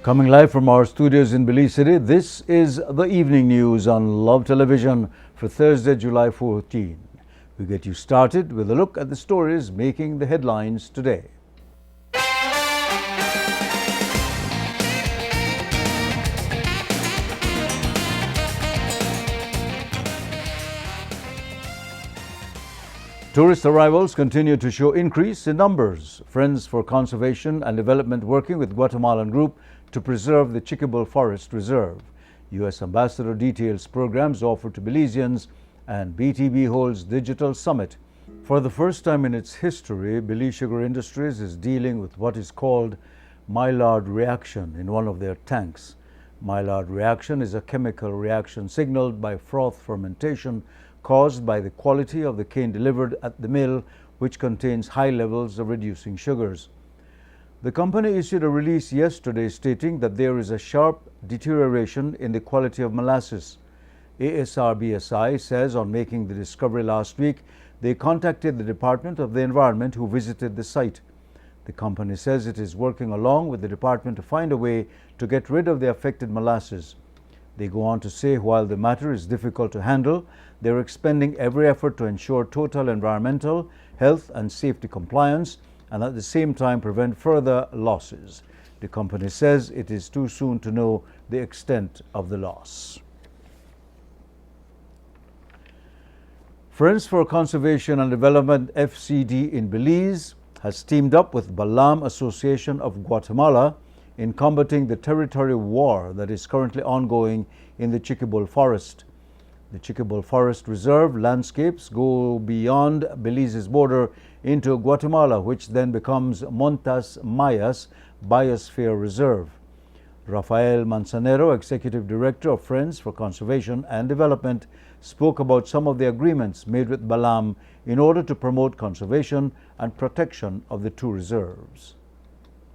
Coming live from our studios in Belize City, this is the evening news on Love Television for Thursday, July 14. We get you started with a look at the stories making the headlines today. Tourist arrivals continue to show increase in numbers. Friends for Conservation and Development working with Guatemalan group to preserve the Chiquibul Forest Reserve. U.S. Ambassador details programs offered to Belizeans, and BTB holds digital summit. For the first time in its history, Belize Sugar Industries is dealing with what is called Maillard reaction in one of their tanks. Maillard reaction is a chemical reaction signaled by froth fermentation caused by the quality of the cane delivered at the mill, which contains high levels of reducing sugars. The company issued a release yesterday stating that there is a sharp deterioration in the quality of molasses. ASR-BSI says on making the discovery last week, they contacted the Department of the Environment, who visited the site. The company says it is working along with the department to find a way to get rid of the affected molasses. They go on to say while the matter is difficult to handle, they are expending every effort to ensure total environmental, health and safety compliance and at the same time prevent further losses. The company says it is too soon to know the extent of the loss. Friends for Conservation and Development FCD in Belize has teamed up with Balam Association of Guatemala in combating the territorial war that is currently ongoing in the Chiquibul Forest. The Chiquibul Forest Reserve landscapes go beyond Belize's border into Guatemala, which then becomes Montes Mayas Biosphere Reserve. Rafael Manzanero, Executive Director of Friends for Conservation and Development, spoke about some of the agreements made with Balam in order to promote conservation and protection of the two reserves.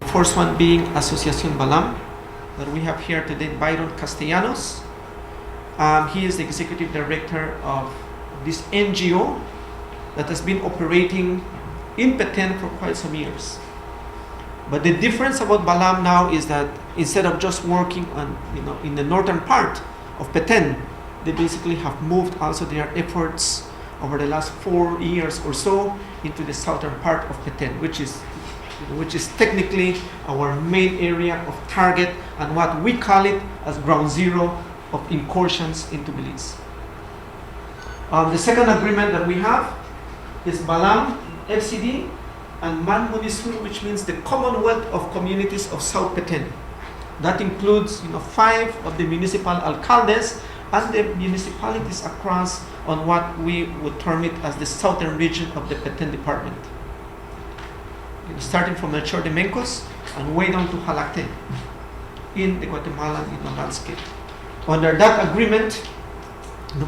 The first one being Asociación Balam, that we have here today, Byron Castellanos. He is the executive director of this NGO that has been operating in Petén for quite some years. But the difference about Balam now is that instead of just working on, in the northern part of Petén, they basically have moved also their efforts over the last 4 years or so into the southern part of Petén, which is technically our main area of target and what we call it as ground zero of incursions into Belize. The second agreement that we have is Balam FCD and Man Munisur, which means the Commonwealth of Communities of South Petén. That includes 5 of the municipal alcaldes and the municipalities across on what we would term it as the southern region of the Petén department. Starting from Melchor de Mencos and way down to Jalacté in the Guatemalan landscape. Under that agreement,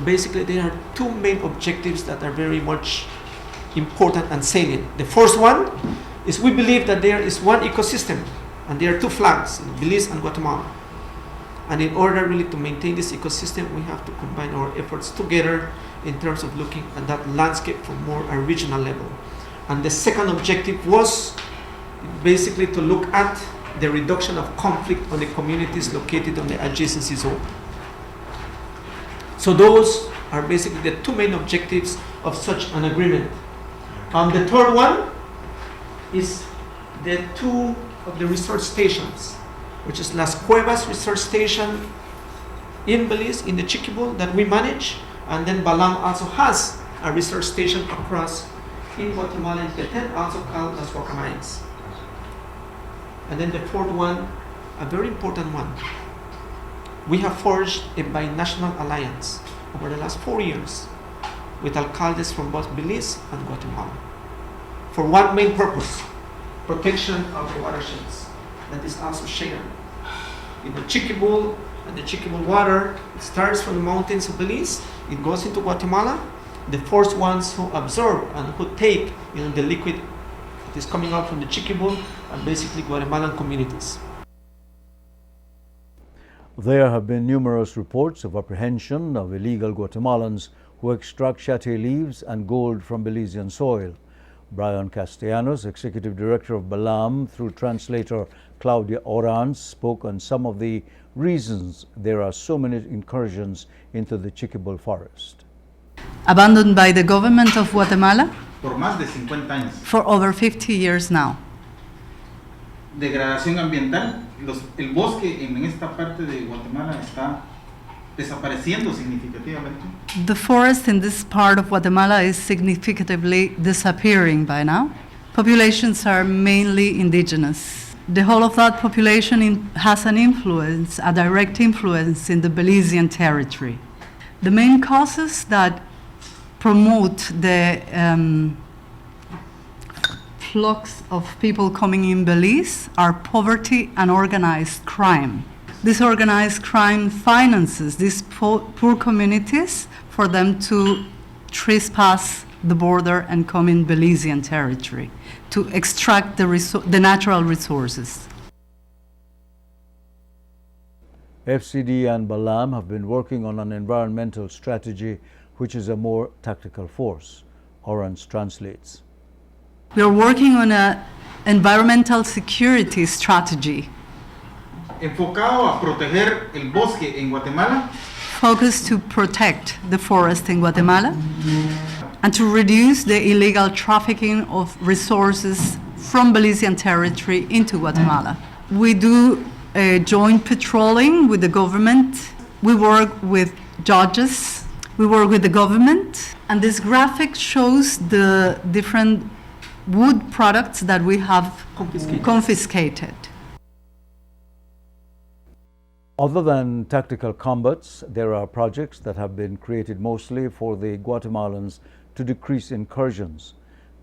basically there are 2 main objectives that are very much important and salient. The first one is we believe that there is one ecosystem and there are 2 flags, Belize and Guatemala. And in order really to maintain this ecosystem, we have to combine our efforts together in terms of looking at that landscape from more a regional level. And the second objective was basically to look at the reduction of conflict on the communities located on the adjacency zone. So those are basically the 2 main objectives of such an agreement. The third one is the 2 of the research stations, which is Las Cuevas Research Station in Belize, in the Chiquibul, that we manage, and then Balam also has a research station across in Guatemala and Petén, also called Las Guacamayas. And then the fourth one, a very important one. We have forged a binational alliance over the last 4 years with alcaldes from both Belize and Guatemala for one main purpose: protection of the watersheds. That is also shared. In the Chiquibul and the Chiquibul water, it starts from the mountains of Belize, it goes into Guatemala. The first ones who absorb and who take the liquid that is coming out from the Chiquibul are basically Guatemalan communities. There have been numerous reports of apprehension of illegal Guatemalans who extract shate leaves and gold from Belizean soil. Brian Castellanos, Executive Director of Balam, through translator Claudia Oranz, spoke on some of the reasons there are so many incursions into the Chiquibul forest. Abandoned by the government of Guatemala por más de 50 años. for over 50 years now. Degradación ambiental. El bosque en esta parte de Guatemala está desapareciendo significativamente. The forest in this part of Guatemala is significantly disappearing by now. Populations are mainly indigenous. The whole of that population has an influence, a direct influence in the Belizean territory. The main causes that promote the flux of people coming in Belize are poverty and organized crime. This organized crime finances these poor communities for them to trespass the border and come in Belizean territory to extract the natural resources. FCD and Balam have been working on an environmental strategy which is a more tactical force. Orange translates. We are working on an environmental security strategy Enfocado a proteger el bosque en Guatemala focused to protect the forest in Guatemala and to reduce the illegal trafficking of resources from Belizean territory into Guatemala. We do joint patrolling with the government. We work with judges. We work with the government. And this graphic shows the different wood products that we have confiscated. Other than tactical combats, there are projects that have been created mostly for the Guatemalans to decrease incursions.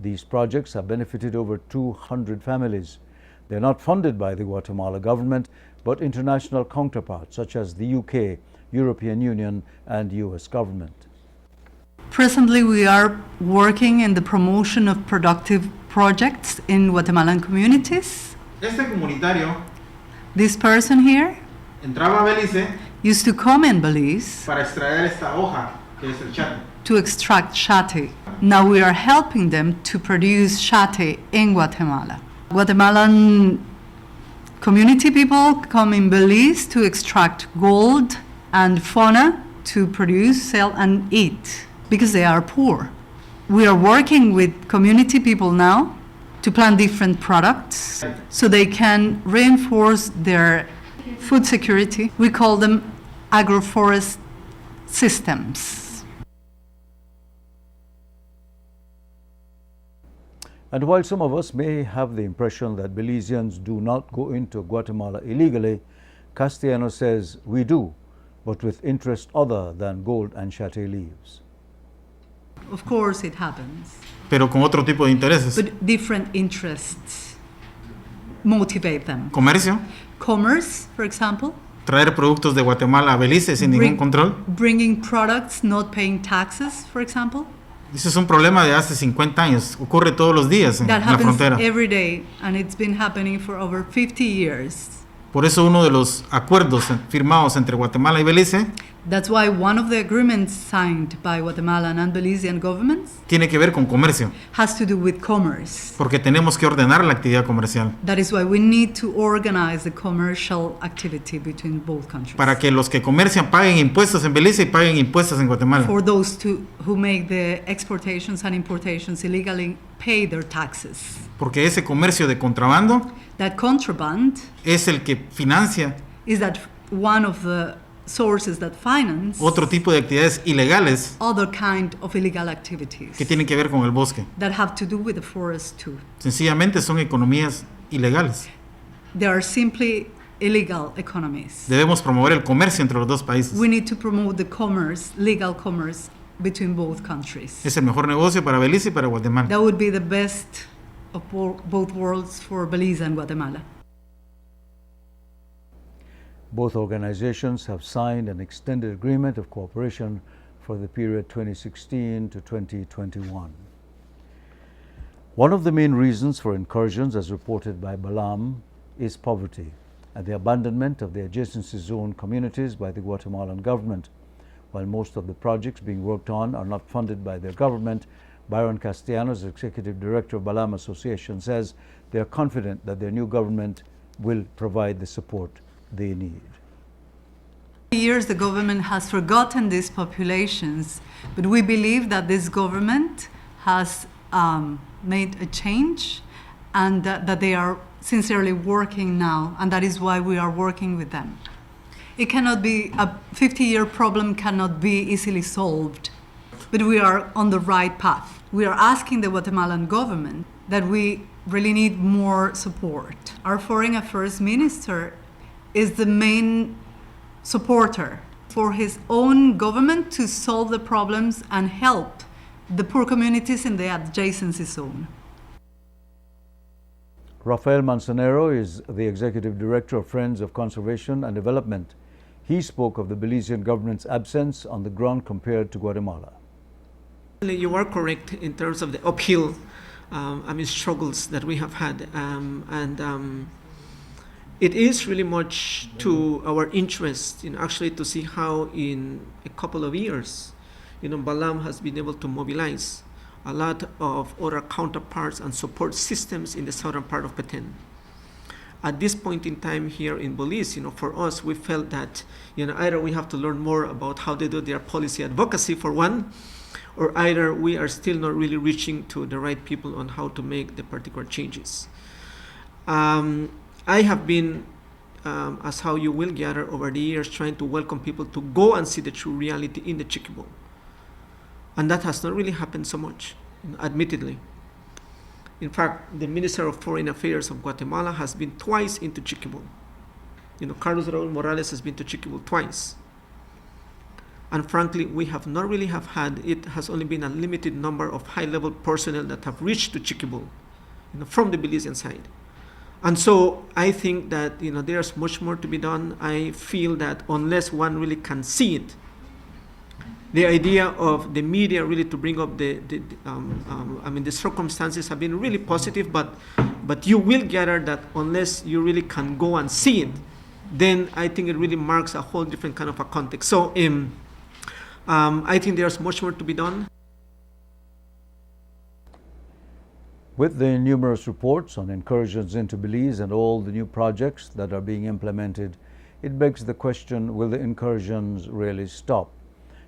These projects have benefited over 200 families. They're not funded by the Guatemala government, but international counterparts such as the UK, European Union, and US government. Presently, we are working in the promotion of productive projects in Guatemalan communities. este comunitario This person here entraba a Belice used to come in Belize para extraer esta hoja que es el chate. to extract shate. Now we are helping them to produce shate in Guatemala. Guatemalan community people come in Belize to extract gold and fauna to produce, sell, and eat because they are poor. We are working with community people now to plant different products so they can reinforce their food security. We call them agroforest systems. And while some of us may have the impression that Belizeans do not go into Guatemala illegally, Castellanos says we do, but with interest other than gold and shate leaves. Of course it happens, Pero con otro tipo de intereses. but different interests motivate them. Comercio, Commerce, for example, traer productos de Guatemala a Belice sin ningún control. bringing products, not paying taxes, for example. Ese es un problema de hace 50 años. Ocurre todos los días en That la happens frontera. every day, and it's been happening for over 50 years. Por eso uno de los acuerdos firmados entre Guatemala y Belice That's why one of the agreements signed by Guatemalan and Belizean governments tiene que ver con comercio, has to do with commerce. porque tenemos que ordenar la actividad comercial That is why we need to organize the commercial activity between both countries. para que los que comercian paguen impuestos en Belice y paguen impuestos en Guatemala. For those who make the exportations and importations illegally pay their taxes. Porque ese comercio de contrabando That contraband es el que financia is that one of the sources that finance otro tipo de actividades ilegales other kind of illegal activities que tienen que ver con el bosque. that have to do with the forest too. Sencillamente son economías ilegales. They are simply illegal economies. Debemos promover el comercio entre los dos países. We need to promote the commerce, legal commerce between both countries. Es el mejor negocio para Belice y para Guatemala. That would be the best of both worlds for Belize and Guatemala. Both organizations have signed an extended agreement of cooperation for the period 2016 to 2021. One of the main reasons for incursions, as reported by Balam, is poverty and the abandonment of the adjacency zone communities by the Guatemalan government. While most of the projects being worked on are not funded by their government, Byron Castellanos, Executive Director of Balam Association, says they are confident that their new government will provide the support they need. For years, the government has forgotten these populations, but we believe that this government has made a change and that they are sincerely working now, and that is why we are working with them. It cannot be, a 50-year problem cannot be easily solved, but we are on the right path. We are asking the Guatemalan government that we really need more support. Our Foreign Affairs Minister is the main supporter for his own government to solve the problems and help the poor communities in the adjacency zone. Rafael Manzanero is the Executive Director of Friends of Conservation and Development. He spoke of the Belizean government's absence on the ground compared to Guatemala. You are correct in terms of the uphill struggles that we have had, it is really much to our interest in actually to see how in a couple of years, Balam has been able to mobilize a lot of other counterparts and support systems in the southern part of Petén. At this point in time here in Belize, for us, we felt that, either we have to learn more about how they do their policy advocacy for one, or either we are still not really reaching to the right people on how to make the particular changes. I have been, as how you will gather over the years, trying to welcome people to go and see the true reality in the Chiquibo. And that has not really happened so much, admittedly. In fact, the Minister of Foreign Affairs of Guatemala has been twice into Chiquibo. Carlos Raúl Morales has been to Chiquibo twice. And frankly, we have not really had, it has only been a limited number of high-level personnel that have reached to Chiquibo, from the Belizean side. And so I think that, there's much more to be done. I feel that unless one really can see it, the idea of the media really to bring up the circumstances have been really positive, but you will gather that unless you really can go and see it, then I think it really marks a whole different kind of a context. So I think there's much more to be done. With the numerous reports on incursions into Belize and all the new projects that are being implemented, it begs the question, will the incursions really stop?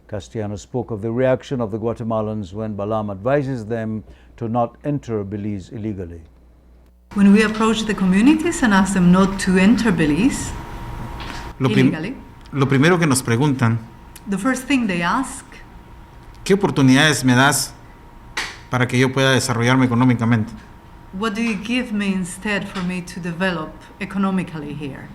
Castellanos spoke of the reaction of the Guatemalans when Balam advises them to not enter Belize illegally. When we approach the communities and ask them not to enter Belize illegally, lo primero que nos preguntan, the first thing they ask, ¿qué oportunidades me das para que yo pueda desarrollarme económicamente? what do you give me instead for me to develop economically here?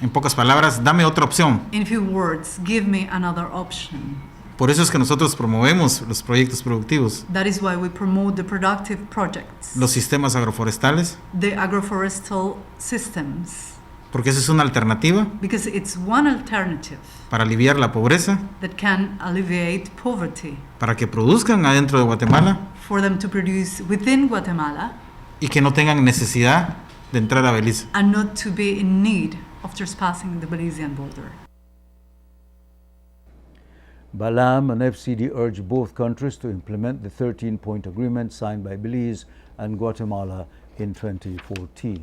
En pocas palabras, dame otra opción. In few words, give me another option. Por eso es que nosotros promovemos los proyectos productivos, That is why we promote the productive projects, los sistemas agroforestales, the agroforestal systems, porque esa es una alternativa because it's one alternative para aliviar la pobreza, that can alleviate poverty, para que produzcan adentro de Guatemala for them to produce within Guatemala y que no tengan necesidad de entrar a Belice. and not to be in need of trespassing the Belizean border. Balam and FCD urge both countries to implement the 13-point agreement signed by Belize and Guatemala in 2014.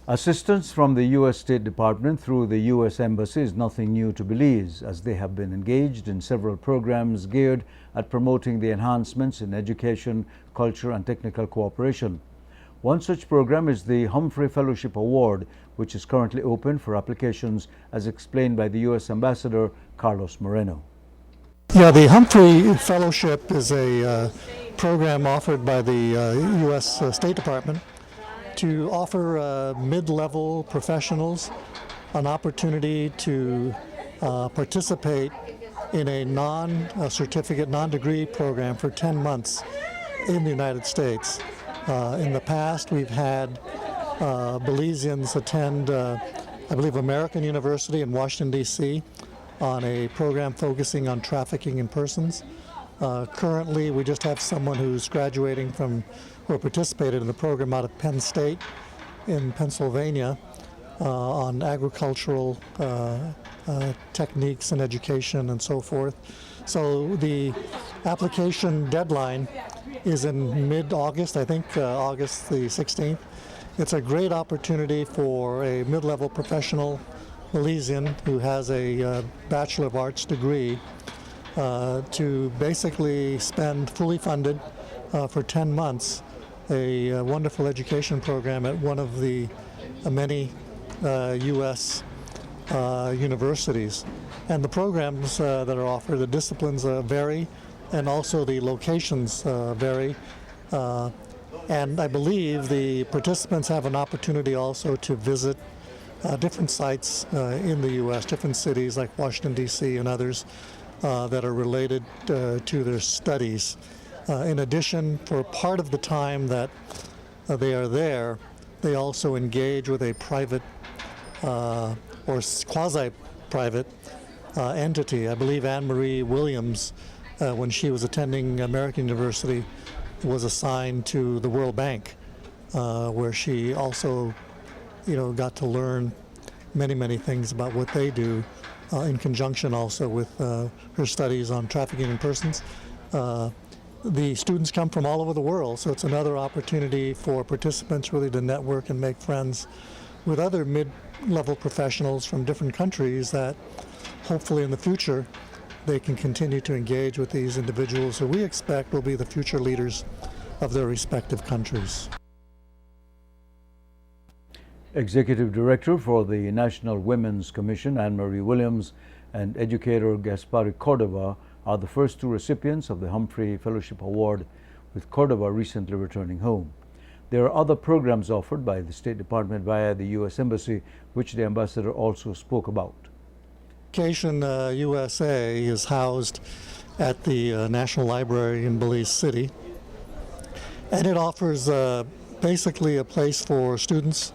Assistance from the U.S. State Department through the U.S. Embassy is nothing new to Belize, as they have been engaged in several programs geared at promoting the enhancements in education, culture, and technical cooperation. One such program is the Humphrey Fellowship Award, which is currently open for applications, as explained by the U.S. Ambassador Carlos Moreno. Yeah, the Humphrey Fellowship is a program offered by the U.S. State Department to offer mid-level professionals an opportunity to participate in a non-certificate, non-degree program for 10 months in the United States. In the past, we've had Belizeans attend, I believe, American University in Washington, D.C. on a program focusing on trafficking in persons. Currently, we just have someone who's graduating from, or participated in the program out of Penn State in Pennsylvania on agricultural techniques in education and so forth. So the application deadline is in mid-August, I think, August the 16th. It's a great opportunity for a mid-level professional Belizean who has a Bachelor of Arts degree to basically spend fully funded for 10 months a wonderful education program at one of the many U.S. Universities. And the programs that are offered, the disciplines vary, and also the locations vary. And I believe the participants have an opportunity also to visit different sites in the U.S., different cities like Washington, D.C. and others that are related to their studies. In addition, for part of the time that they are there, they also engage with a private or quasi-private entity. I believe Anne Marie Williams, when she was attending American University, was assigned to the World Bank, where she also, got to learn many things about what they do in conjunction also with her studies on trafficking in persons. The students come from all over the world, so it's another opportunity for participants really to network and make friends with other mid-level professionals from different countries that hopefully in the future they can continue to engage with these individuals who we expect will be the future leaders of their respective countries. Executive Director for the National Women's Commission, Anne Marie Williams, and educator Gaspari Cordova are the first two recipients of the Humphrey Fellowship Award, with Cordova recently returning home. There are other programs offered by the State Department via the U.S. Embassy, which the ambassador also spoke about. Education USA is housed at the National Library in Belize City, and it offers basically a place for students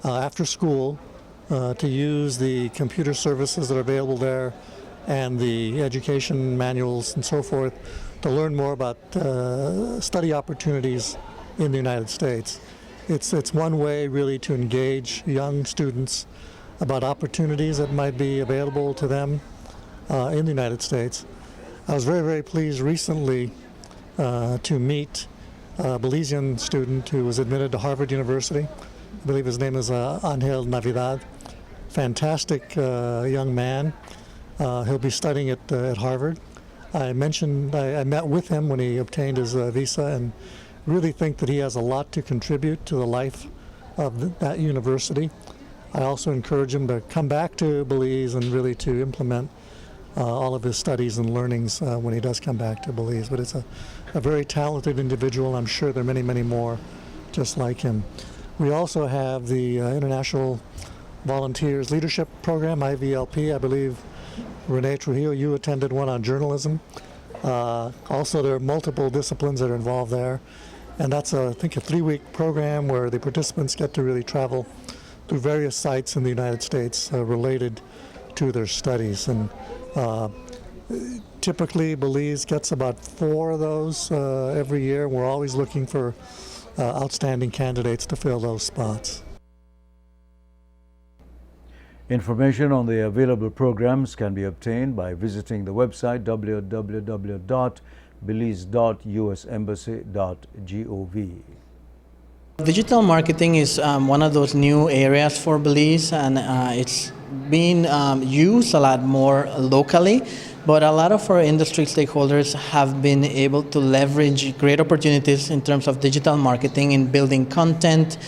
after school to use the computer services that are available there and the education manuals and so forth to learn more about study opportunities in the United States. It's one way really to engage young students about opportunities that might be available to them in the United States. I was very pleased recently to meet a Belizean student who was admitted to Harvard University. I believe his name is Angel Navidad. Fantastic young man. He'll be studying at Harvard. I met with him when he obtained his visa, and really think that he has a lot to contribute to the life of that university. I also encourage him to come back to Belize and really to implement all of his studies and learnings when he does come back to Belize. But it's a very talented individual. I'm sure there are many more just like him. We also have the International Volunteers Leadership Program, IVLP. I believe, Renee Trujillo, you attended one on journalism. Also, there are multiple disciplines that are involved there. And that's, I think, a 3-week program where the participants get to really travel through various sites in the United States related to their studies. And typically, Belize gets about 4 of those every year. We're always looking for outstanding candidates to fill those spots. Information on the available programs can be obtained by visiting the website www.belize.usembassy.gov. Digital marketing is one of those new areas for Belize, and it's being used a lot more locally. But a lot of our industry stakeholders have been able to leverage great opportunities in terms of digital marketing in building content,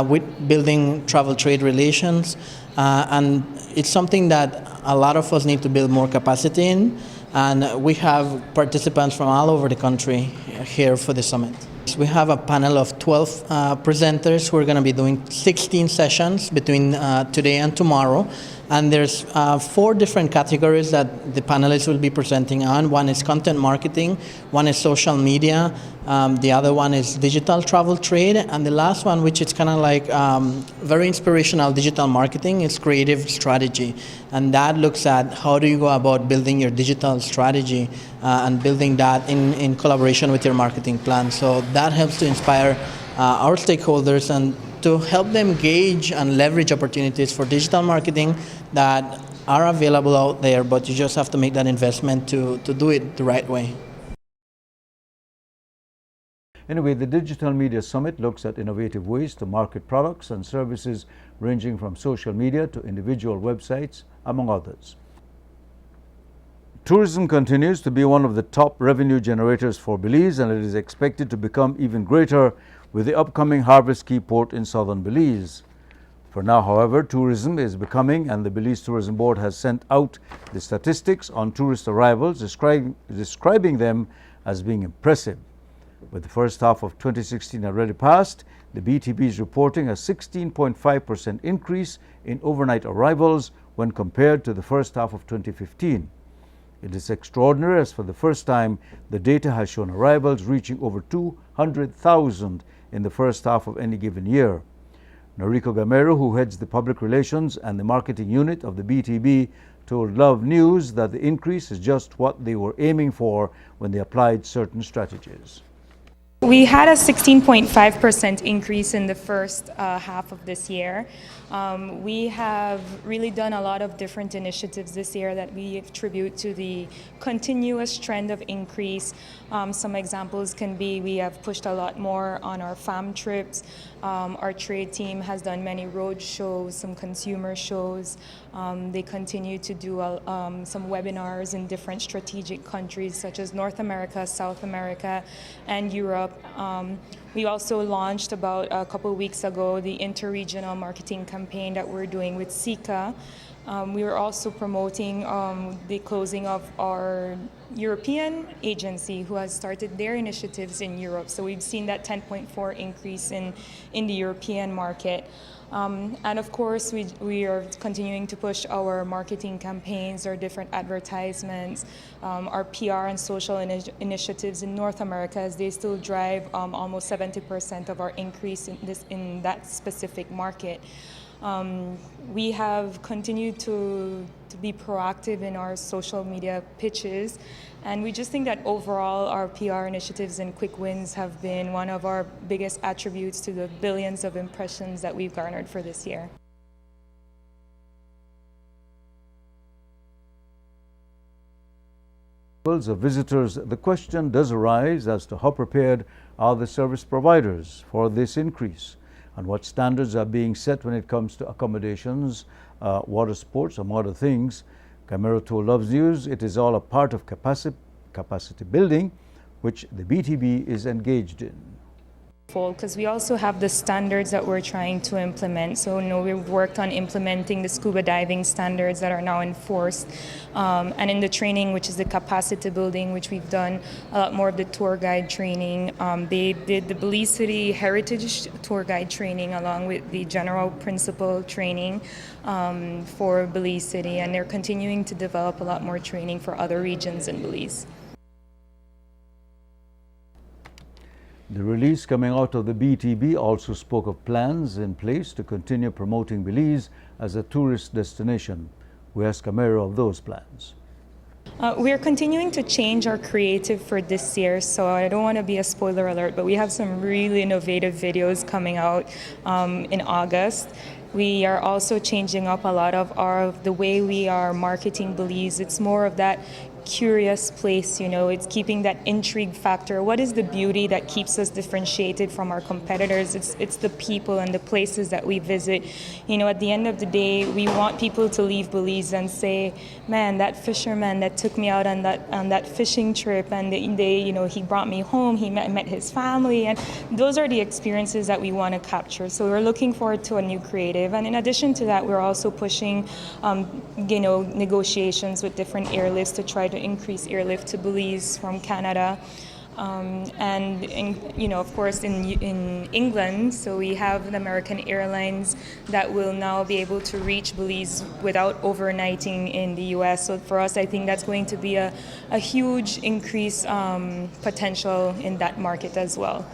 with building travel trade relations, and it's something that a lot of us need to build more capacity in. And we have participants from all over the country here for the summit. We have a panel of 12 presenters who are going to be doing 16 sessions between today and tomorrow. And there's 4 different categories that the panelists will be presenting on. One is content marketing, one is social media, the other one is digital travel trade, and the last one, which is kind of like very inspirational digital marketing, is creative strategy. And that looks at how do you go about building your digital strategy and building that in collaboration with your marketing plan. So that helps to inspire our stakeholders and to help them gauge and leverage opportunities for digital marketing that are available out there, but you just have to make that investment to do it the right way. Anyway, the Digital Media Summit looks at innovative ways to market products and services ranging from social media to individual websites, among others. Tourism continues to be one of the top revenue generators for Belize, and it is expected to become even greater with the upcoming Harvest Key port in southern Belize. For now, however, tourism is becoming, and the Belize Tourism Board has sent out the statistics on tourist arrivals, describing them as being impressive. With the first half of 2016 already passed, the BTB is reporting a 16.5% increase in overnight arrivals when compared to the first half of 2015. It is extraordinary as for the first time, the data has shown arrivals reaching over 200,000 in the first half of any given year. Noriko Gamero, who heads the public relations and the marketing unit of the BTB, told Love News that the increase is just what they were aiming for when they applied certain strategies. We had a 16.5% increase in the first half of this year. We have really done a lot of different initiatives this year that we attribute to the continuous trend of increase. Some examples can be we have pushed a lot more on our farm trips. Our trade team has done many road shows, some consumer shows. They continue to do some webinars in different strategic countries such as North America, South America, and Europe. We also launched about a couple of weeks ago the interregional marketing campaign that we're doing with SICA. We were also promoting the closing of our European agency who has started their initiatives in Europe. So we've seen that 10.4 increase in the European market. And of course, we are continuing to push our marketing campaigns, our different advertisements, our PR and social initiatives in North America, as they still drive almost 70% of our increase in that specific market. We have continued to be proactive in our social media pitches, and we just think that overall our PR initiatives and quick wins have been one of our biggest attributes to the billions of impressions that we've garnered for this year. Of visitors, the question does arise as to how prepared are the service providers for this increase, and what standards are being set when it comes to accommodations, water sports, among other things. Gamero told Loves News it is all a part of capacity building, which the BTB is engaged in. Because we also have the standards that we're trying to implement. So we've worked on implementing the scuba diving standards that are now enforced. And in the training, which is the capacity building, which we've done a lot more of the tour guide training. They did the Belize City Heritage Tour Guide training along with the general principle training for Belize City. And they're continuing to develop a lot more training for other regions in Belize. The release coming out of the BTB also spoke of plans in place to continue promoting Belize as a tourist destination. We asked Gamero of those plans. We are continuing to change our creative for this year, so I don't want to be a spoiler alert, but we have some really innovative videos coming out in August. We are also changing up a lot of the way we are marketing Belize. It's more of that curious place, it's keeping that intrigue factor. What is the beauty that keeps us differentiated from our competitors? It's the people and the places that we visit. At the end of the day, we want people to leave Belize and say, man, that fisherman that took me out on that fishing trip, and he brought me home, he met his family, and those are the experiences that we want to capture. So we're looking forward to a new creative, and in addition to that, we're also pushing negotiations with different airlifts to try to increase airlift to Belize from Canada. Of course, in England, so we have the American Airlines that will now be able to reach Belize without overnighting in the U.S. So for us, I think that's going to be a huge increase potential in that market as well.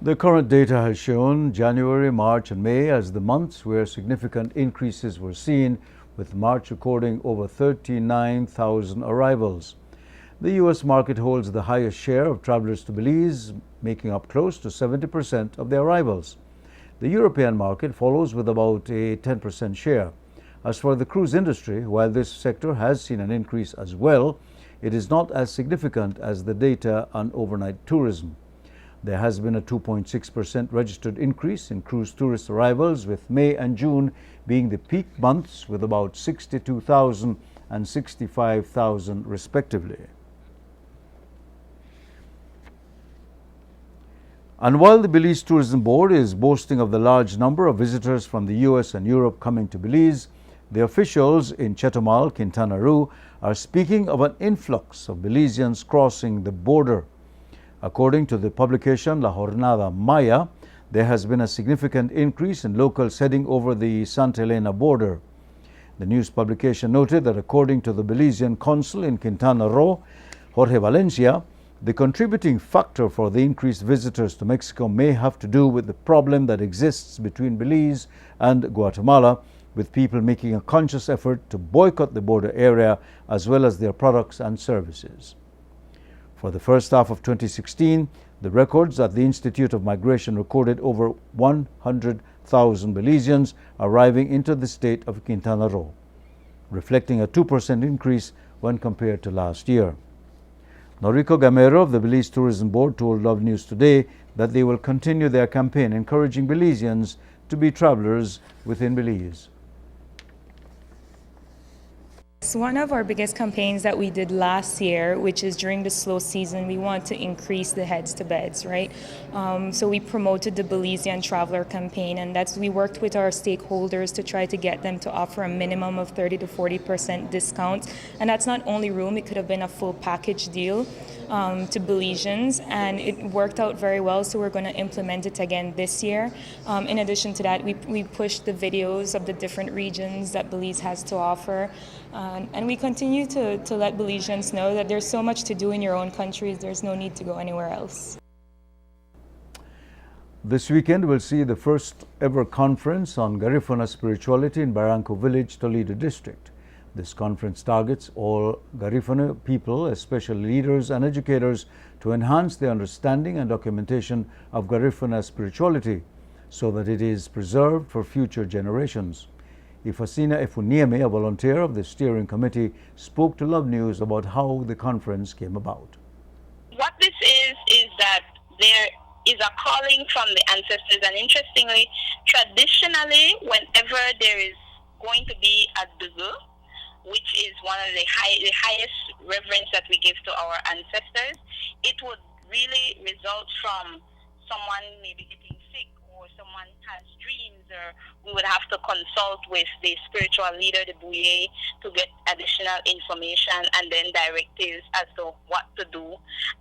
The current data has shown January, March, and May as the months where significant increases were seen, with March recording over 39,000 arrivals. The U.S. market holds the highest share of travelers to Belize, making up close to 70% of the arrivals. The European market follows with about a 10% share. As for the cruise industry, while this sector has seen an increase as well, it is not as significant as the data on overnight tourism. There has been a 2.6% registered increase in cruise tourist arrivals, with May and June being the peak months with about 62,000 and 65,000 respectively. And while the Belize Tourism Board is boasting of the large number of visitors from the US and Europe coming to Belize, the officials in Chetumal, Quintana Roo, are speaking of an influx of Belizeans crossing the border. According to the publication La Jornada Maya, there has been a significant increase in locals heading over the Santa Elena border. The news publication noted that according to the Belizean consul in Quintana Roo, Jorge Valencia, the contributing factor for the increased visitors to Mexico may have to do with the problem that exists between Belize and Guatemala, with people making a conscious effort to boycott the border area as well as their products and services. For the first half of 2016, the records at the Institute of Migration recorded over 100,000 Belizeans arriving into the state of Quintana Roo, reflecting a 2% increase when compared to last year. Noriko Gamero of the Belize Tourism Board told Love News Today that they will continue their campaign encouraging Belizeans to be travelers within Belize. It's one of our biggest campaigns that we did last year, which is during the slow season, we want to increase the heads to beds, right? So we promoted the Belizean Traveler campaign, and we worked with our stakeholders to try to get them to offer a minimum of 30 to 40% discount. And that's not only room, it could have been a full package deal to Belizeans, and it worked out very well, so we're going to implement it again this year. In addition to that, we pushed the videos of the different regions that Belize has to offer. And we continue to let Belizeans know that there's so much to do in your own countries, there's no need to go anywhere else. This weekend we'll see the first ever conference on Garifuna spirituality in Barranco Village, Toledo District. This conference targets all Garifuna people, especially leaders and educators, to enhance their understanding and documentation of Garifuna spirituality so that it is preserved for future generations. Ifasina Efunieme, a volunteer of the steering committee, spoke to Love News about how the conference came about. What this is that there is a calling from the ancestors, and interestingly, traditionally, whenever there is going to be a dugu, which is one of the highest reverence that we give to our ancestors, it would really result from someone maybe getting sick, or someone has dreams, or we would have to consult with the spiritual leader, the Buye, to get additional information and then directives as to what to do.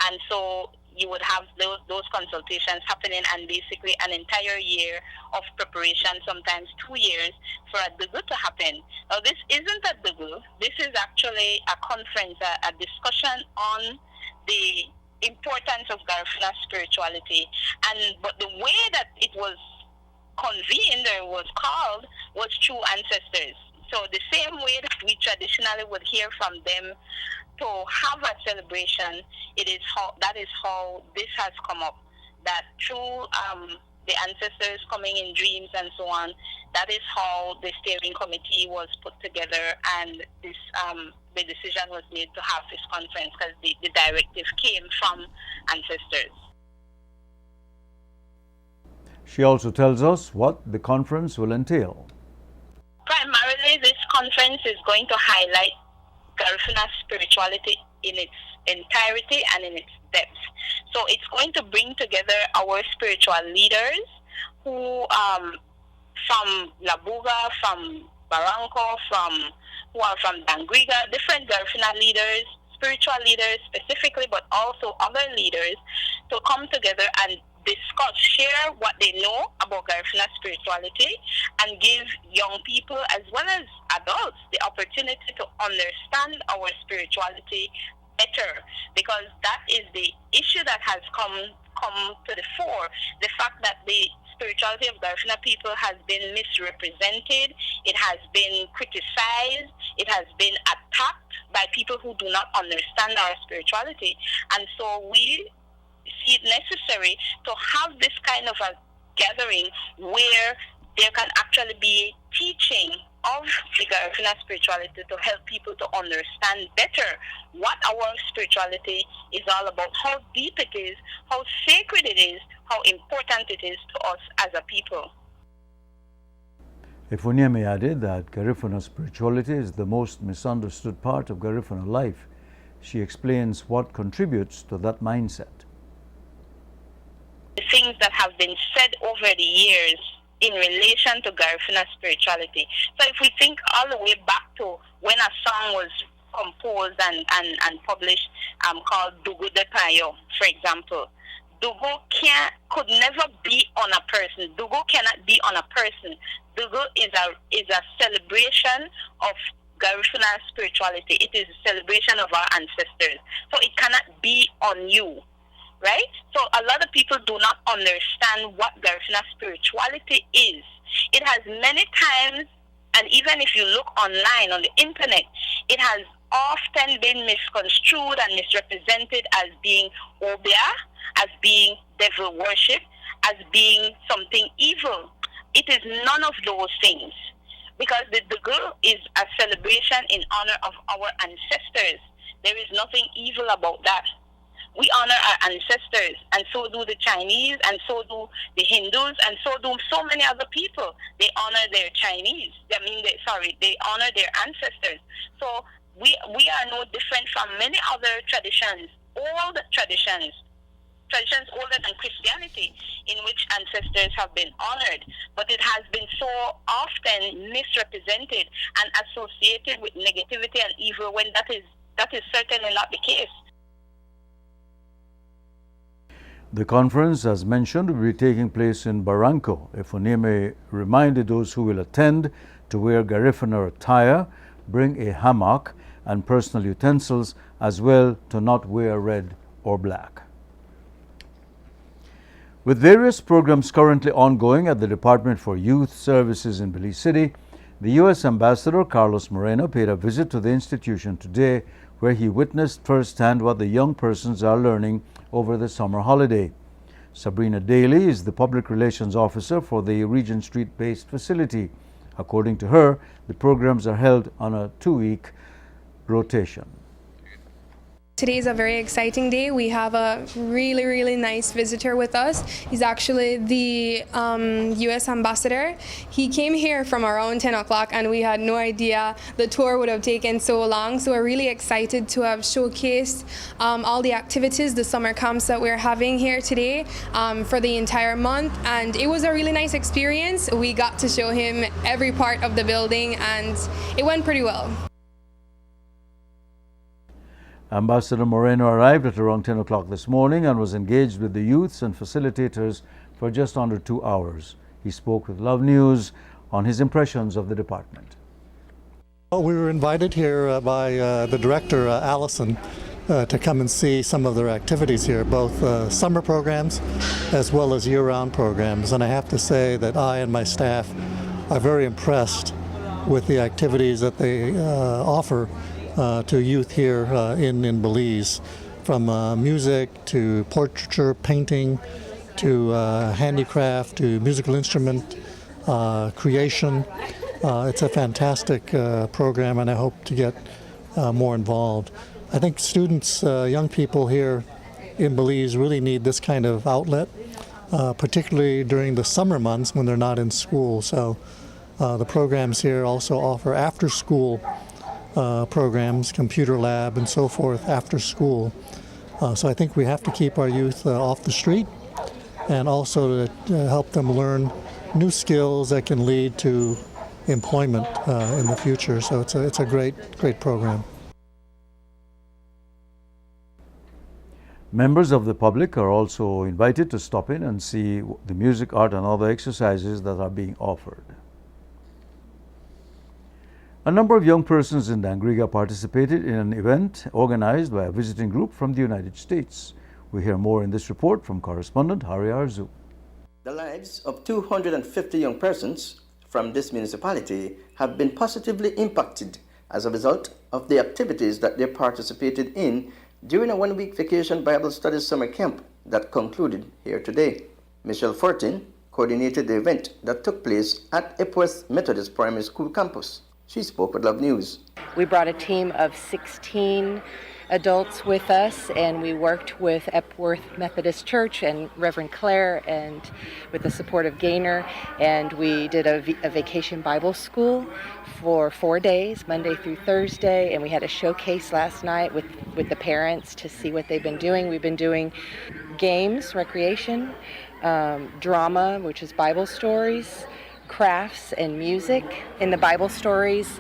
And so you would have those consultations happening, and basically an entire year of preparation, sometimes 2 years, for a dugu to happen. Now, this isn't a dugu. This is actually a conference, a discussion on the importance of Garifuna spirituality. But the way that it was convened or was called was through ancestors. So the same way that we traditionally would hear from them to have a celebration, that is how this has come up. That through the ancestors coming in dreams and so on, that is how the steering committee was put together, and this the decision was made to have this conference because the directive came from ancestors. She also tells us what the conference will entail. Primarily, this conference is going to highlight Garifuna spirituality in its entirety and in its depth. So it's going to bring together our spiritual leaders who from Labuga, from Barranco, who are from Dangriga, different Garifuna leaders, spiritual leaders specifically, but also other leaders, to come together and discuss, share what they know about Garifuna spirituality, and give young people as well as adults the opportunity to understand our spirituality better, because that is the issue that has come to the fore. The fact that the spirituality of Garifuna people has been misrepresented, it has been criticized, it has been attacked by people who do not understand our spirituality. And so we see it necessary to have this kind of a gathering where there can actually be teaching of the Garifuna spirituality to help people to understand better what our spirituality is all about, how deep it is, how sacred it is, how important it is to us as a people. Efoniemi added that Garifuna spirituality is the most misunderstood part of Garifuna life. She explains what contributes to that mindset. The things that have been said over the years in relation to Garifuna spirituality. So if we think all the way back to when a song was composed and published called Dugu de Payo, for example, Dugu could never be on a person. Dugu cannot be on a person. Dugu is a celebration of Garifuna spirituality. It is a celebration of our ancestors. So it cannot be on you. Right? So a lot of people do not understand what Garifuna spirituality is. It has many times, and even if you look online on the internet, it has often been misconstrued and misrepresented as being obia, as being devil worship, as being something evil. It is none of those things, because the Dugu is a celebration in honor of our ancestors. There is nothing evil about that. We honor our ancestors, and so do the Chinese, and so do the Hindus, and so do so many other people. They honor their Chinese. They honor their ancestors. So we are no different from many other traditions, old traditions older than Christianity, in which ancestors have been honored. But it has been so often misrepresented and associated with negativity and evil, when that is certainly not the case. The conference, as mentioned, will be taking place in Barranco. Efoniemi reminded those who will attend to wear Garifuna attire, bring a hammock and personal utensils, as well to not wear red or black. With various programs currently ongoing at the Department for Youth Services in Belize City, the U.S. Ambassador Carlos Moreno paid a visit to the institution today, where he witnessed firsthand what the young persons are learning over the summer holiday. Sabrina Daly is the Public Relations Officer for the Regent Street-based facility. According to her, the programs are held on a 2-week rotation. Today is a very exciting day. We have a really, really nice visitor with us. He's actually the U.S. ambassador. He came here from around 10 o'clock, and we had no idea the tour would have taken so long. So we're really excited to have showcased all the activities, the summer camps that we're having here today for the entire month. And it was a really nice experience. We got to show him every part of the building, and it went pretty well. Ambassador Moreno arrived at around 10 o'clock this morning and was engaged with the youths and facilitators for just under 2 hours. He spoke with Love News on his impressions of the department. Well, we were invited here by the director, Allison, to come and see some of their activities here, both summer programs as well as year-round programs. And I have to say that I and my staff are very impressed with the activities that they offer to youth here in Belize, from music to portraiture painting to handicraft to musical instrument creation. It's a fantastic program, and I hope to get more involved. I think students, young people here in Belize really need this kind of outlet, particularly during the summer months when they're not in school. So the programs here also offer after-school programs, computer lab and so forth after school. So I think we have to keep our youth off the street, and also to help them learn new skills that can lead to employment in the future. So it's a great program. Members of the public are also invited to stop in and see the music, art and other exercises that are being offered. A number of young persons in Dangriga participated in an event organized by a visiting group from the United States. We hear more in this report from correspondent Hari Arzu. The lives of 250 young persons from this municipality have been positively impacted as a result of the activities that they participated in during a one-week vacation Bible studies summer camp that concluded here today. Michelle Fortin coordinated the event that took place at Epworth Methodist Primary School campus. She spoke with Love News. We brought a team of 16 adults with us, and we worked with Epworth Methodist Church and Reverend Claire, and with the support of Gaynor, and we did a vacation Bible school for 4 days, Monday through Thursday, and we had a showcase last night with the parents to see what they've been doing. We've been doing games, recreation, drama, which is Bible stories, crafts, and music. In the Bible stories,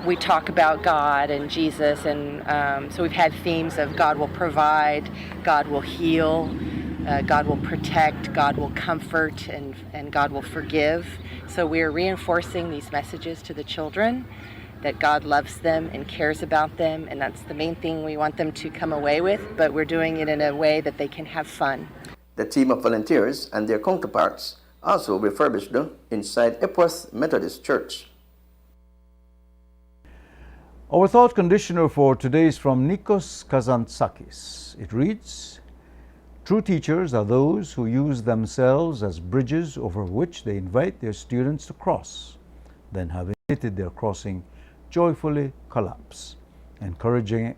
we talk about God and Jesus, and so we've had themes of God will provide, God will heal, God will protect, God will comfort, and God will forgive. So we're reinforcing these messages to the children, that God loves them and cares about them, and that's the main thing we want them to come away with, but we're doing it in a way that they can have fun. The team of volunteers and their counterparts also refurbished them inside Epworth Methodist Church. Our thought conditioner for today is from Nikos Kazantzakis. It reads, "True teachers are those who use themselves as bridges over which they invite their students to cross, then having completed their crossing, joyfully collapse, encouraging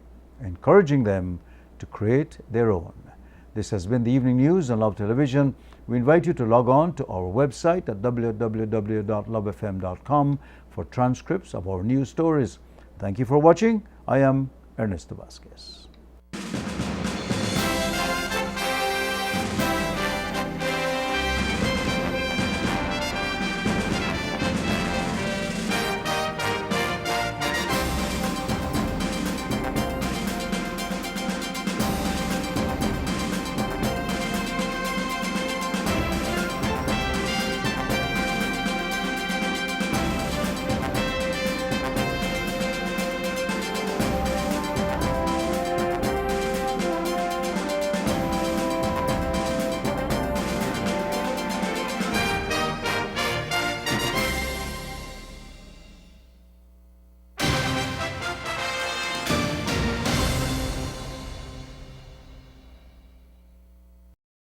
them to create their own." This has been the Evening News on Love Television. We invite you to log on to our website at www.lovefm.com for transcripts of our news stories. Thank you for watching. I am Ernesto Vasquez.